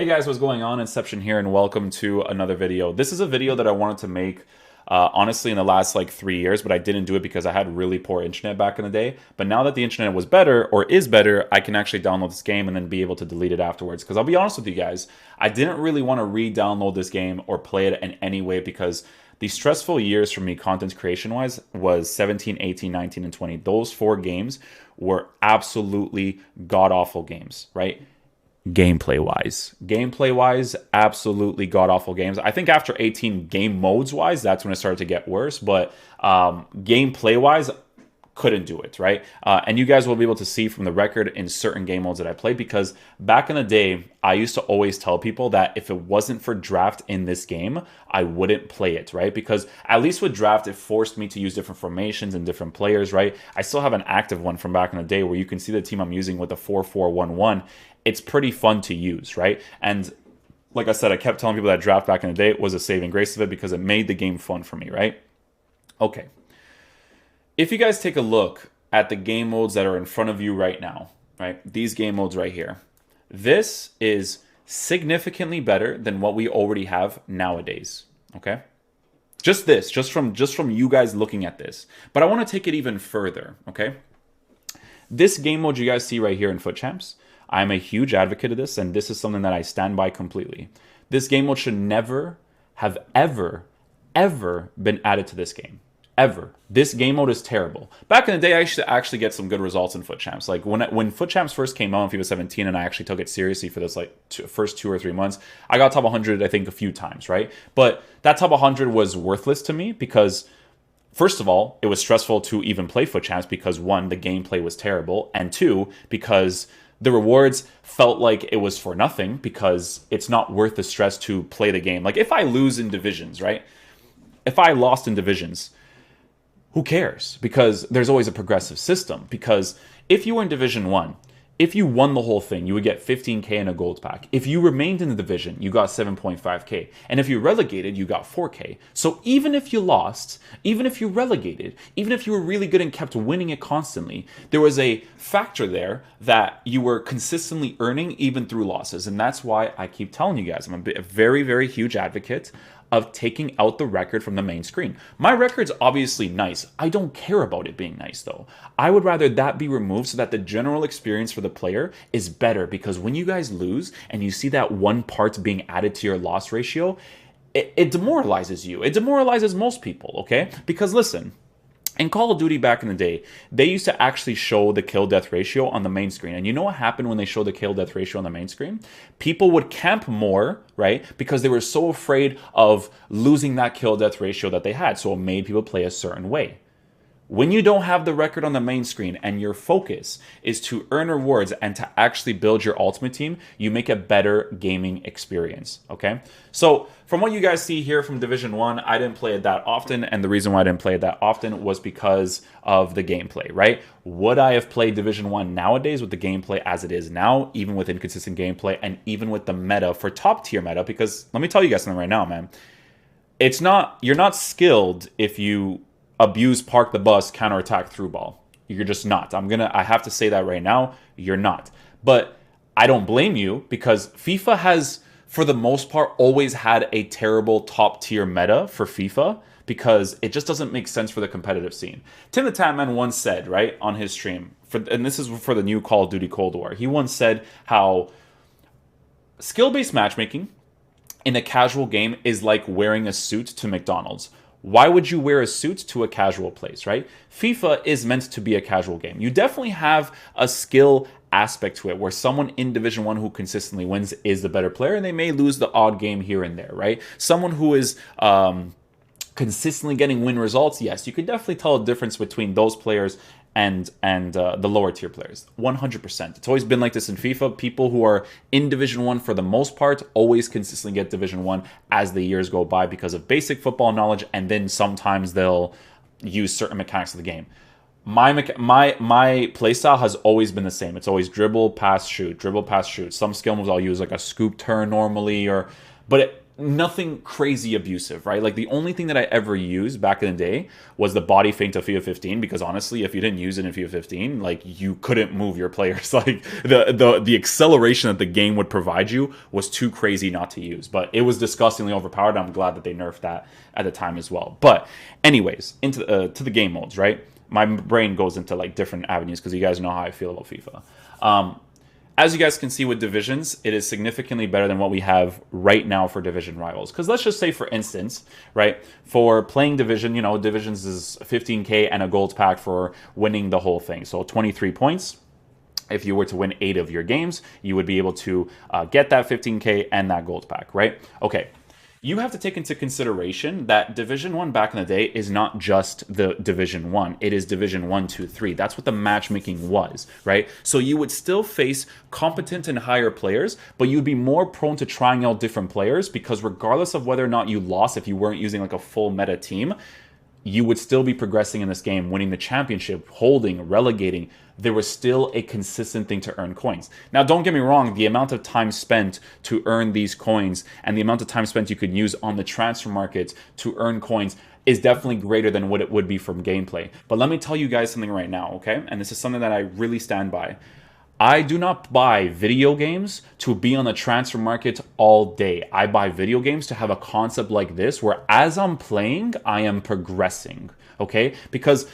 Hey guys, what's going on? Inception here, and welcome to another video. This is a video that I wanted to make, honestly, in the last like 3 years, but I didn't do it because I had really poor internet back in the day. But now that the internet was better, or is better, I can actually download this game and then be able to delete it afterwards. Because I'll be honest with you guys, I didn't really want to re-download this game or play it in any way because the stressful years for me content creation wise was 17, 18, 19, and 20. Those 4 games were absolutely god-awful games, right? Gameplay wise, absolutely god awful games. I think after 18, game modes wise, that's when it started to get worse. But gameplay wise, couldn't do it, right? And you guys will be able to see from the record in certain game modes that I played, because back in the day, I used to always tell people that if it wasn't for draft in this game, I wouldn't play it, right? Because at least with draft, it forced me to use different formations and different players, right? I still have an active one from back in the day where you can see the team I'm using with the 4-4-1-1. It's pretty fun to use, right? And like I said, I kept telling people that draft back in the day was a saving grace of it because it made the game fun for me, right? Okay. If you guys take a look at the game modes that are in front of you right now, right? These game modes right here. This is significantly better than what we already have nowadays, okay? Just from you guys looking at this. But I want to take it even further, okay? This game mode you guys see right here in Foot Champs, I'm a huge advocate of this, and this is something that I stand by completely. This game mode should never have ever been added to this game. Ever. This game mode is terrible. Back in the day, I used to actually get some good results in Foot Champs. Like when Foot Champs first came out in FIFA 17, and I actually took it seriously for this like first 2 or 3 months, I got top 100, I think, a few times, right? But that top 100 was worthless to me because, first of all, it was stressful to even play Foot Champs because, 1, the gameplay was terrible, and 2, because the rewards felt like it was for nothing because it's not worth the stress to play the game. Like if I lose in divisions, right? If I lost in divisions, who cares? Because there's always a progressive system. Because if you were in Division 1, if you won the whole thing, you would get 15k in a gold pack. If you remained in the division, you got 7.5k. And if you relegated, you got 4k. So even if you lost, even if you relegated, even if you were really good and kept winning it constantly, there was a factor there that you were consistently earning even through losses. And that's why I keep telling you guys, I'm a very, very huge advocate of taking out the record from the main screen. My record's obviously nice. I don't care about it being nice though. I would rather that be removed so that the general experience for the player is better, because when you guys lose and you see that one part being added to your loss ratio, it demoralizes you. It demoralizes most people, okay? Because listen, in Call of Duty back in the day, they used to actually show the kill-death ratio on the main screen. And you know what happened when they showed the kill-death ratio on the main screen? People would camp more, right? Because they were so afraid of losing that kill-death ratio that they had. So it made people play a certain way. When you don't have the record on the main screen and your focus is to earn rewards and to actually build your ultimate team, you make a better gaming experience, okay? So from what you guys see here from Division 1, I didn't play it that often, and the reason why I didn't play it that often was because of the gameplay, right? Would I have played Division 1 nowadays with the gameplay as it is now, even with inconsistent gameplay and even with the meta for top tier meta? Because let me tell you guys something right now, man. You're not skilled if you abuse park the bus, counterattack through ball. You're just not. I have to say that right now. You're not. But I don't blame you, because FIFA has, for the most part, always had a terrible top tier meta for FIFA, because it just doesn't make sense for the competitive scene. Tim the Tatman once said, right, on his stream, and this is for the new Call of Duty Cold War, he once said how skill-based matchmaking in a casual game is like wearing a suit to McDonald's. Why would you wear a suit to a casual place, right? FIFA is meant to be a casual game. You definitely have a skill aspect to it where someone in Division 1 who consistently wins is the better player, and they may lose the odd game here and there, right? Someone who is consistently getting win results, yes, you can definitely tell a difference between those players and the lower tier players. 100%. It's always been like this in FIFA. People who are in Division 1 for the most part always consistently get Division 1 as the years go by because of basic football knowledge, and then sometimes they'll use certain mechanics of the game. My playstyle has always been the same. It's always dribble, pass, shoot, dribble, pass, shoot. Some skill moves I'll use like a scoop turn normally, but nothing crazy abusive, right? Like the only thing that I ever used back in the day was the body feint of FIFA 15, because honestly, if you didn't use it in FIFA 15, like you couldn't move your players. Like the acceleration that the game would provide you was too crazy not to use. But it was disgustingly overpowered. I'm glad that they nerfed that at the time as well. But anyways, into to the game modes, right? My brain goes into like different avenues because you guys know how I feel about FIFA. As you guys can see with divisions, it is significantly better than what we have right now for division rivals. Because let's just say, for instance, right, for playing division, you know, divisions is 15K and a gold pack for winning the whole thing. So 23 points. If you were to win 8 of your games, you would be able to get that 15K and that gold pack, right? Okay. You have to take into consideration that Division 1 back in the day is not just the Division 1. It is Division 1, 2, 3. That's what the matchmaking was, right? So you would still face competent and higher players, but you'd be more prone to trying out different players because regardless of whether or not you lost, if you weren't using like a full meta team, you would still be progressing in this game, winning the championship, holding, relegating. There was still a consistent thing to earn coins. Now, don't get me wrong, the amount of time spent to earn these coins and the amount of time spent you could use on the transfer market to earn coins is definitely greater than what it would be from gameplay. But let me tell you guys something right now, okay? And this is something that I really stand by. I do not buy video games to be on the transfer market all day. I buy video games to have a concept like this where as I'm playing, I am progressing, okay? Because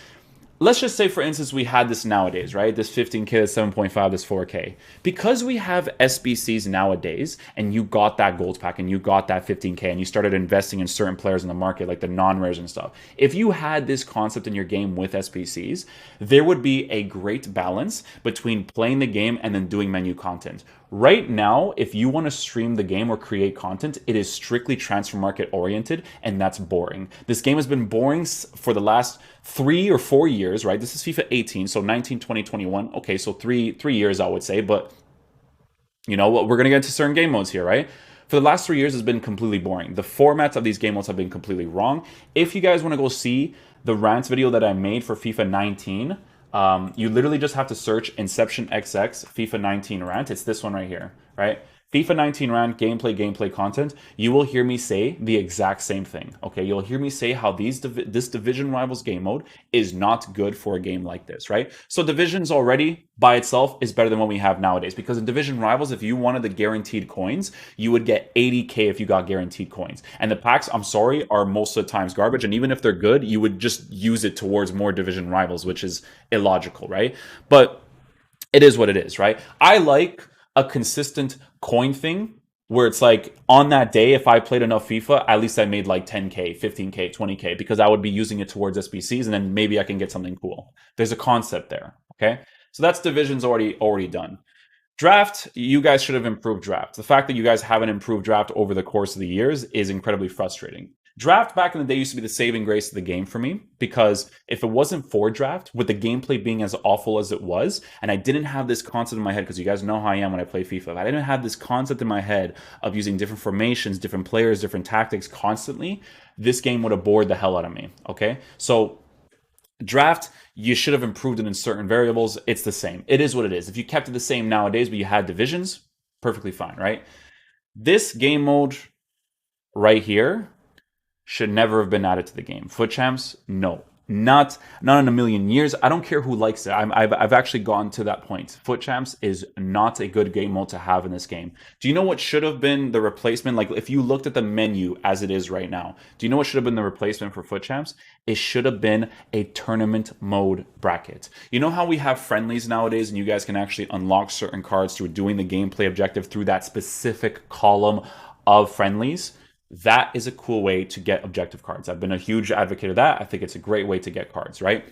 let's just say, for instance, we had this nowadays, right? This 15K, this 7.5, this 4K. Because we have SBCs nowadays, and you got that gold pack, and you got that 15K, and you started investing in certain players in the market, like the non-rares and stuff. If you had this concept in your game with SBCs, there would be a great balance between playing the game and then doing menu content. Right now, if you want to stream the game or create content, it is strictly transfer market oriented, and that's boring. This game has been boring for the last 3 or 4 years, right? This is FIFA 18, so 19, 20, 21. Okay, so three years, I would say, but you know what? We're going to get into certain game modes here, right? For the last 3 years, it's been completely boring. The formats of these game modes have been completely wrong. If you guys want to go see the rants video that I made for FIFA 19, you literally just have to search inceptionxx FIFA 19 rant. It's this one right here, right? FIFA 19 rant, gameplay content. You will hear me say the exact same thing, okay? You'll hear me say how this Division Rivals game mode is not good for a game like this, right? So Divisions already by itself is better than what we have nowadays, because in Division Rivals, if you wanted the guaranteed coins, you would get 80K if you got guaranteed coins. And the packs, I'm sorry, are most of the times garbage. And even if they're good, you would just use it towards more Division Rivals, which is illogical, right? But it is what it is, right? I like a consistent coin thing where it's like on that day, if I played enough FIFA, at least I made like 10K, 15K, 20K, because I would be using it towards SBCs, and then maybe I can get something cool. There's a concept there, okay? So that's divisions already done. Draft, you guys should have improved draft. The fact that you guys haven't improved draft over the course of the years is incredibly frustrating. Draft back in the day used to be the saving grace of the game for me, because if it wasn't for draft, with the gameplay being as awful as it was, and I didn't have this concept in my head, because you guys know how I am when I play FIFA, if I didn't have this concept in my head of using different formations, different players, different tactics constantly, this game would have bored the hell out of me, okay? So draft, you should have improved it in certain variables. It's the same. It is what it is. If you kept it the same nowadays, but you had divisions, perfectly fine, right? This game mode right here should never have been added to the game. Foot champs, no. Not in a million years. I don't care who likes it. I've actually gone to that point. Foot champs is not a good game mode to have in this game. Do you know what should have been the replacement? Like if you looked at the menu as it is right now, do you know what should have been the replacement for foot champs? It should have been a tournament mode bracket. You know how we have friendlies nowadays and you guys can actually unlock certain cards through doing the gameplay objective through that specific column of friendlies? That is a cool way to get objective cards. I've been a huge advocate of that. I think it's a great way to get cards, right?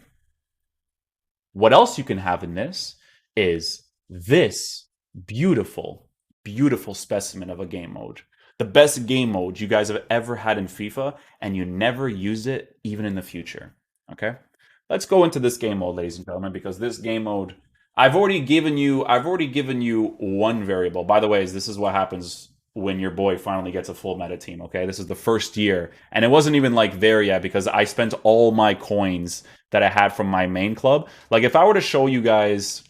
What else you can have in this is this beautiful, beautiful specimen of a game mode. The best game mode you guys have ever had in FIFA, and you never use it even in the future, okay? Let's go into this game mode, ladies and gentlemen, because this game mode, I've already given you one variable. By the way, this is what happens when your boy finally gets a full meta team, okay? This is the first year, and it wasn't even like there yet because I spent all my coins that I had from my main club. Like if I were to show you guys,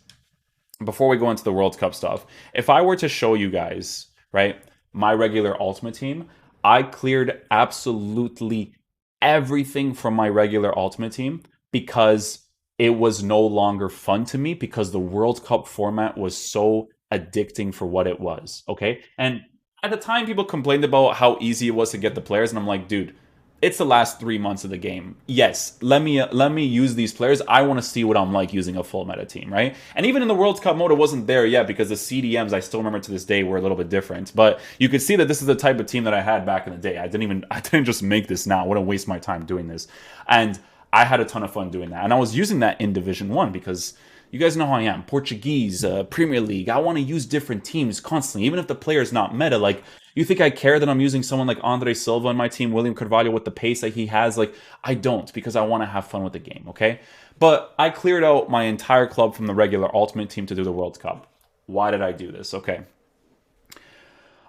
before we go into the World Cup stuff, if I were to show you guys, right, my regular Ultimate team, I cleared absolutely everything from my regular Ultimate Team because it was no longer fun to me because the World Cup format was so addicting for what it was. Okay. And at the time, people complained about how easy it was to get the players. And I'm like, dude, it's the last 3 months of the game. Yes, let me use these players. I want to see what I'm like using a full meta team, right? And even in the World Cup mode, it wasn't there yet because the CDMs I still remember to this day were a little bit different. But you could see that this is the type of team that I had back in the day. I didn't just make this now. I wouldn't waste my time doing this. And I had a ton of fun doing that. And I was using that in Division 1 because you guys know how I am. Portuguese, Premier League. I want to use different teams constantly, even if the player is not meta. Like, you think I care that I'm using someone like Andre Silva in my team, William Carvalho with the pace that he has? Like, I don't, because I want to have fun with the game, okay? But I cleared out my entire club from the regular Ultimate Team to do the World Cup. Why did I do this? Okay.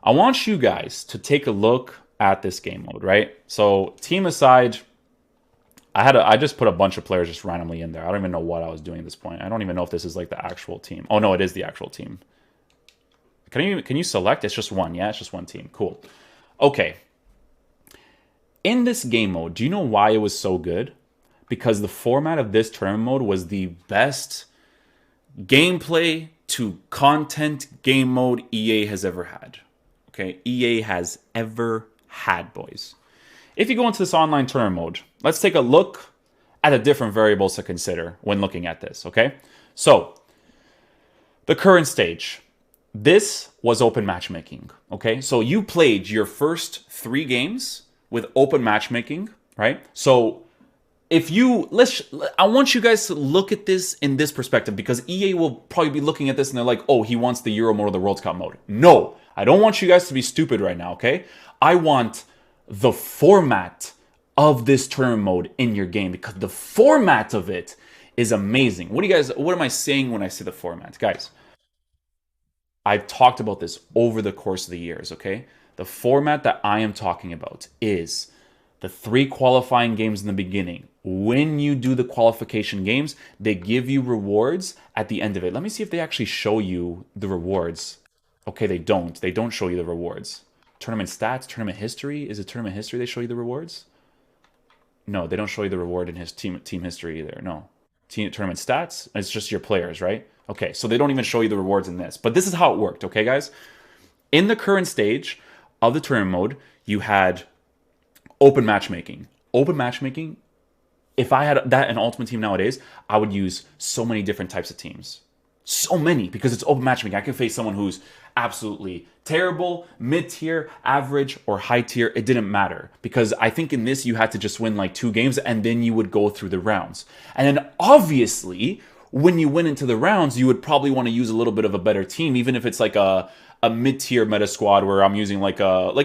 I want you guys to take a look at this game mode, right? So, team aside, I just put a bunch of players just randomly in there. I don't even know what I was doing at this point. I don't even know if this is like the actual team. Oh no, it is the actual team. Can you select? It's just one. Yeah, it's just one team. Cool. Okay. In this game mode, do you know why it was so good? Because the format of this tournament mode was the best gameplay to content game mode EA has ever had. Okay, EA has ever had, boys. If you go into this online tournament mode, let's take a look at the different variables to consider when looking at this, okay? So, the current stage. This was open matchmaking, okay? So you played your first 3 games with open matchmaking, right? So I want you guys to look at this in this perspective because EA will probably be looking at this and they're like, oh, he wants the Euro mode or the World Cup mode. No, I don't want you guys to be stupid right now, okay? I want the format of this tournament mode in your game because the format of it is amazing. What am I saying when I say the format? Guys, I've talked about this over the course of the years, okay? The format that I am talking about is the 3 qualifying games in the beginning. When you do the qualification games, they give you rewards at the end of it. Let me see if they actually show you the rewards. Okay, they don't. They don't show you the rewards. Tournament stats, tournament history. Is it tournament history they show you the rewards? No, they don't show you the reward in his team history either. No. Tournament stats, it's just your players, right? Okay, so they don't even show you the rewards in this. But this is how it worked, okay, guys? In the current stage of the tournament mode, you had open matchmaking. Open matchmaking, if I had that in Ultimate Team nowadays, I would use so many different types of teams. So many, because it's open matchmaking. I can face someone who's absolutely terrible, mid-tier, average, or high-tier. It didn't matter. Because I think in this, you had to just win like 2 games, and then you would go through the rounds. And then obviously, when you went into the rounds, you would probably want to use a little bit of a better team, even if it's like a mid-tier meta squad where I'm using like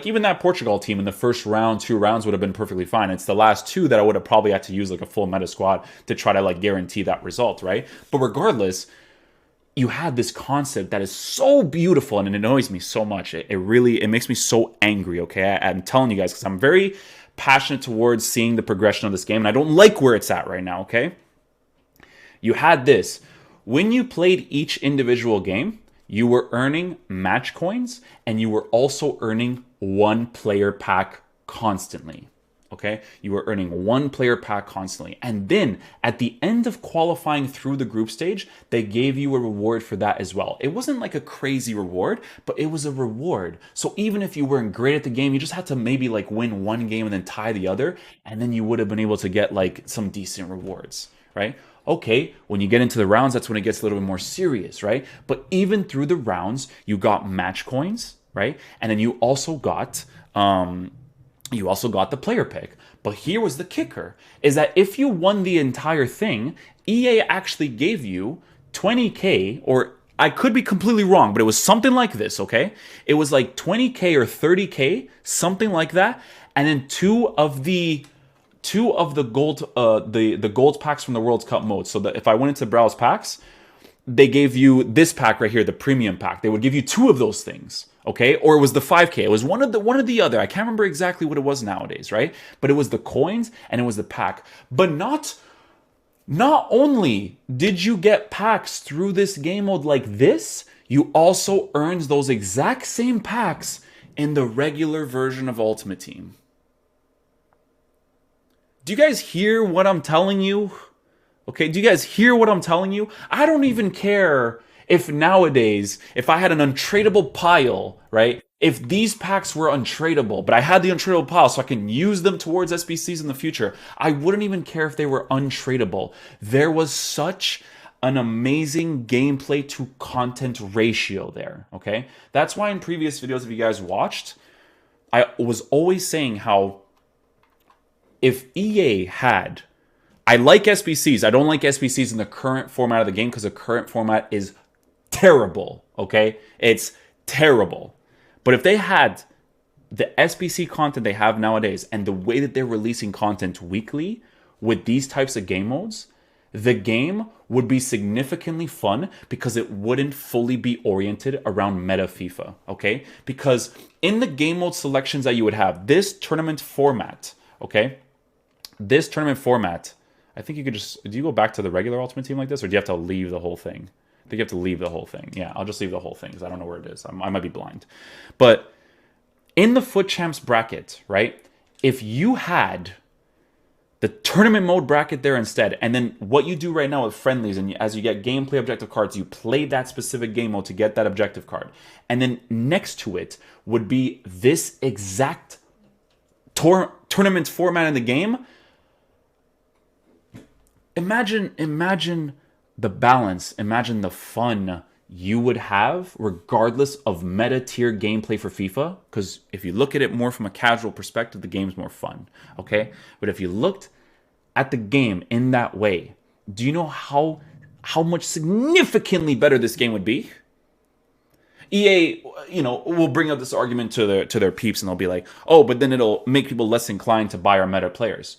even that Portugal team in the first round, 2 rounds would have been perfectly fine. It's the last 2 that I would have probably had to use like a full meta squad to try to like guarantee that result, right? But regardless, you had this concept that is so beautiful and it annoys me so much. It makes me so angry, okay? I'm telling you guys because I'm very passionate towards seeing the progression of this game and I don't like where it's at right now, okay? You had this. When you played each individual game, you were earning match coins and you were also earning 1 player pack constantly. Okay, you were earning 1 player pack constantly. And then at the end of qualifying through the group stage, they gave you a reward for that as well. It wasn't like a crazy reward, but it was a reward. So even if you weren't great at the game, you just had to maybe like win 1 game and then tie the other. And then you would have been able to get like some decent rewards, right? Okay, when you get into the rounds, that's when it gets a little bit more serious, right? But even through the rounds, you got match coins, right? And then you also got the player pick. But here was the kicker, is that if you won the entire thing, EA actually gave you 20K, or I could be completely wrong, but it was something like this, okay? It was like 20K or 30K, something like that. And then two of the gold the gold packs from the World Cup mode. So that if I went into browse packs, they gave you this pack right here, the premium pack. They would give you 2 of those things, okay? Or it was the 5K. It was one or the other. I can't remember exactly what it was nowadays, right? But it was the coins and it was the pack. But not only did you get packs through this game mode like this, you also earned those exact same packs in the regular version of Ultimate Team. Do you guys hear what I'm telling you? Okay, do you guys hear what I'm telling you? I don't even care if nowadays, if I had an untradeable pile, right? If these packs were untradeable, but I had the untradeable pile so I can use them towards SBCs in the future, I wouldn't even care if they were untradeable. There was such an amazing gameplay to content ratio there, okay? That's why in previous videos, if you guys watched, I was always saying how if EA had, I like SBCs. I don't like SBCs in the current format of the game because the current format is terrible. Okay, it's terrible. But if they had the SBC content they have nowadays and the way that they're releasing content weekly with these types of game modes, the game would be significantly fun because it wouldn't fully be oriented around meta FIFA. Okay, because in the game mode selections that you would have, this tournament format, okay, this tournament format, I think you could just, do you go back to the regular Ultimate Team like this, or do you have to leave the whole thing? I think you have to leave the whole thing. Yeah, I'll just leave the whole thing because I don't know where it is. I might be blind. But in the Foot Champs bracket, right, if you had the tournament mode bracket there instead, and then what you do right now with friendlies, and as you get gameplay objective cards, you play that specific game mode to get that objective card. And then next to it would be this exact tournament format in the game. Imagine the balance, imagine the fun you would have regardless of meta tier gameplay for FIFA. Because if you look at it more from a casual perspective, the game's more fun, okay? But if you looked at the game in that way, do you know how much significantly better this game would be? EA, will bring up this argument to their peeps and they'll be like, oh, but then it'll make people less inclined to buy our meta players.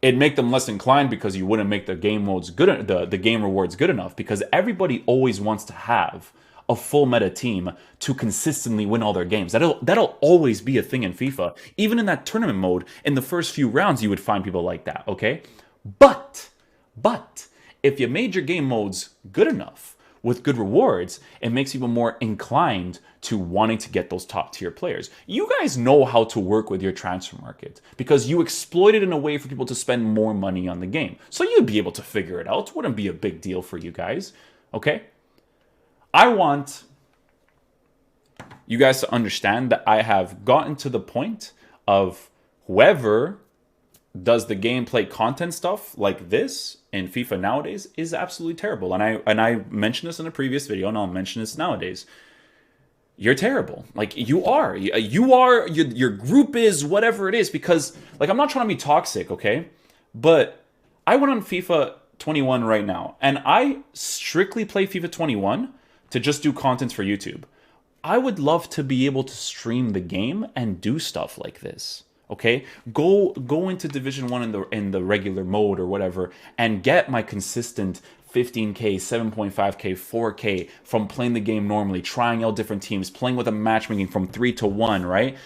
It'd make them less inclined because you wouldn't make the game modes good, the game rewards good enough, because everybody always wants to have a full meta team to consistently win all their games. That'll always be a thing in FIFA. Even in that tournament mode, in the first few rounds, you would find people like that, okay? But if you made your game modes good enough with good rewards, it makes people more inclined to wanting to get those top tier players. You guys know how to work with your transfer market because you exploit it in a way for people to spend more money on the game. So you'd be able to figure it out. It wouldn't be a big deal for you guys, okay? I want you guys to understand that I have gotten to the point of whoever does the gameplay content stuff like this in FIFA nowadays is absolutely terrible. And I mentioned this in a previous video, and I'll mention this nowadays. You're terrible. Like, you are. Your group is, whatever it is, because, like, I'm not trying to be toxic, okay? But I went on FIFA 21 right now, and I strictly play FIFA 21 to just do content for YouTube. I would love to be able to stream the game and do stuff like this. Okay, go into Division 1 in the regular mode or whatever and get my consistent 15k, 7.5k, 4k from playing the game normally, trying out different teams, playing with a matchmaking from 3 to 1, right?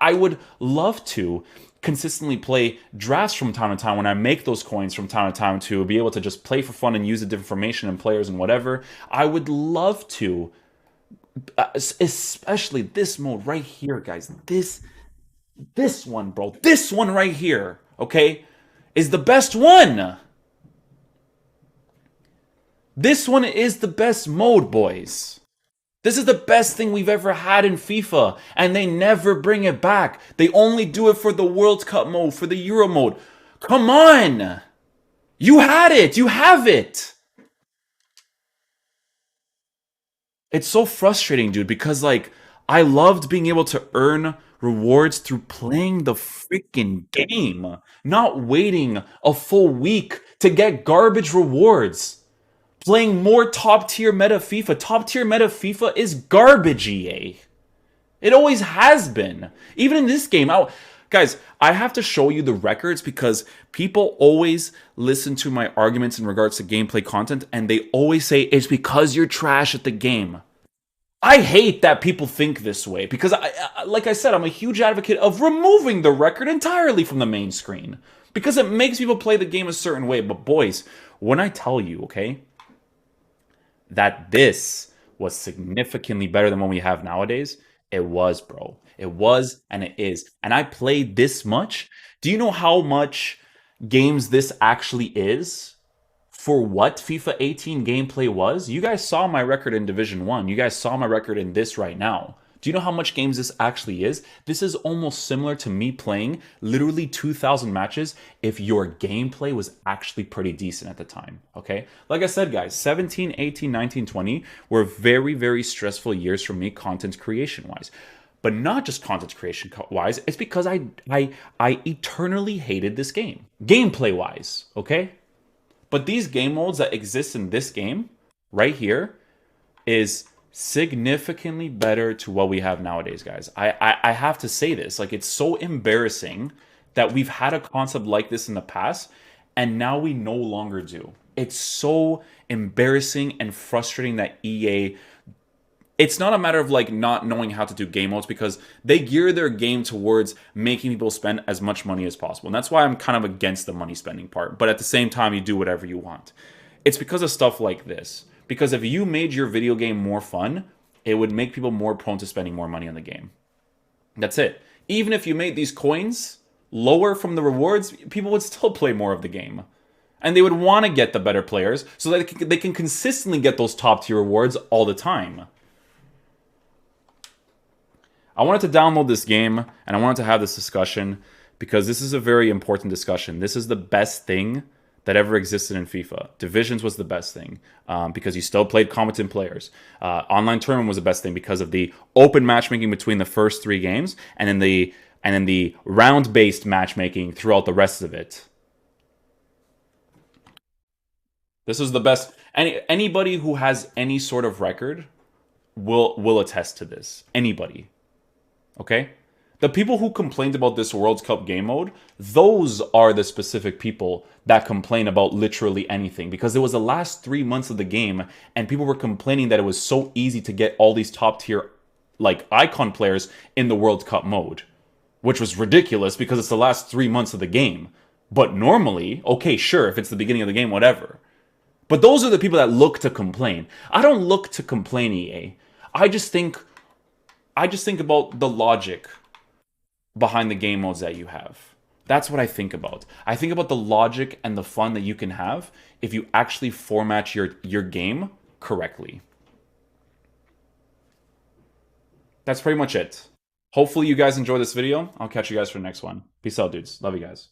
I would love to consistently play drafts from time to time when I make those coins from time to time to be able to just play for fun and use the different formation and players and whatever. I would love to, especially this mode right here, guys. This one, bro. This one right here, okay, is the best one. This one is the best mode, boys. This is the best thing we've ever had in FIFA, and they never bring it back. They only do it for the World Cup mode, for the Euro mode. Come on. You had it. You have it. It's so frustrating, dude, because, like, I loved being able to earn rewards through playing the freaking game, not waiting a full week to get garbage rewards. Playing more top tier meta FIFA. Top tier meta FIFA is garbage, EA. It always has been. Even in this game, guys, I have to show you the records because people always listen to my arguments in regards to gameplay content, and they always say it's because you're trash at the game. I hate that people think this way because, like I said, I'm a huge advocate of removing the record entirely from the main screen because it makes people play the game a certain way. But boys, when I tell you, okay, that this was significantly better than what we have nowadays, It was, bro. It was and it is. And I played this much. Do you know how much games this actually is? For what FIFA 18 gameplay was? You guys saw my record in Division 1. You guys saw my record in this right now. Do you know how much games this actually is? This is almost similar to me playing literally 2,000 matches if your gameplay was actually pretty decent at the time, okay? Like I said, guys, 17, 18, 19, 20 were very, very stressful years for me content creation-wise. But not just content creation wise, it's because I eternally hated this game. Gameplay wise, okay? But these game modes that exist in this game right here is significantly better to what we have nowadays, guys. I have to say this. Like, it's so embarrassing that we've had a concept like this in the past and now we no longer do. It's so embarrassing and frustrating that EA, it's not a matter of like not knowing how to do game modes because they gear their game towards making people spend as much money as possible. And that's why I'm kind of against the money spending part. But at the same time, you do whatever you want. It's because of stuff like this. Because if you made your video game more fun, it would make people more prone to spending more money on the game. That's it. Even if you made these coins lower from the rewards, people would still play more of the game. And they would want to get the better players so that they can consistently get those top tier rewards all the time. I wanted to download this game and I wanted to have this discussion because this is a very important discussion. This is the best thing that ever existed in FIFA. Divisions was the best thing because you still played competent players. Online tournament was the best thing because of the open matchmaking between the first 3 games and then the round-based matchmaking throughout the rest of it. This is the best. Anybody who has any sort of record will attest to this. Anybody. Okay? The people who complained about this World Cup game mode, those are the specific people that complain about literally anything. Because it was the last 3 months of the game, and people were complaining that it was so easy to get all these top tier, like, icon players in the World Cup mode. Which was ridiculous because it's the last 3 months of the game. But normally, okay, sure, if it's the beginning of the game, whatever. But those are the people that look to complain. I don't look to complain, EA. I just think about the logic behind the game modes that you have. That's what I think about. I think about the logic and the fun that you can have if you actually format your game correctly. That's pretty much it. Hopefully you guys enjoy this video. I'll catch you guys for the next one. Peace out, dudes. Love you guys.